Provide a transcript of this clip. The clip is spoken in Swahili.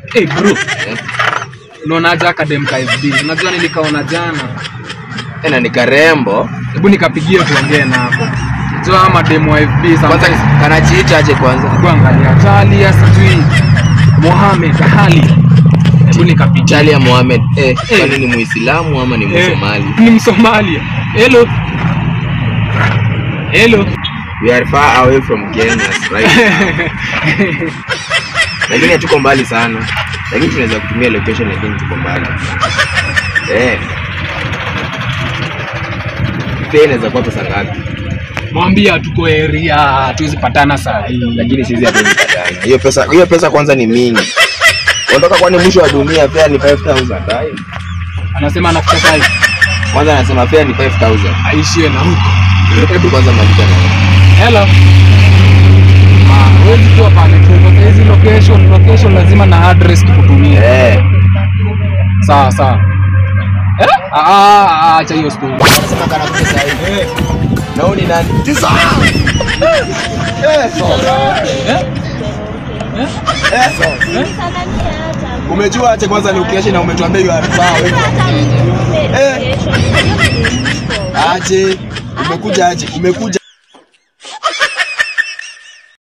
Bro. Unaonaje academy ka FB? Unajua nilikaona jana. Na nikarembo. Hebu nikapigie tuongee na hapo. Sio ama demo FB kwanza kanajiita aje kwanza? Kuangalia Talia sijui Mohamed Hali. Hebu nikapigia Talia Mohamed. Kwani ni Muislamu ama ni Msomali? Ni Msomali. Hello. Hello. We are far away from Kenya, right? Lakini tuko mbali sana. Lakini tunaweza kutumia location lakini tuko mbali. Pia inaweza kuwa pesa ngapi? Mwambia tuko area, tuwezi patana saa hii. Lakini sisi hatuwezi patana. Hiyo pesa kwanza ni mingi. Unataka kwani mwisho wa dunia fare ni 5000 dai? Anasema anafuta sai. Kwanza anasema fare ni 5000. Aishie na huko. Hebu kwanza maliza na. Hello. Wewe tu pale tu kwa hizi location lazima na address tukutumie. Sawa. Acha hiyo story. Anasema kana pesa hii. Naoni nani? Tisa. Umejua aje kwanza location na umetuambia hiyo arfa wewe. Aje umekuja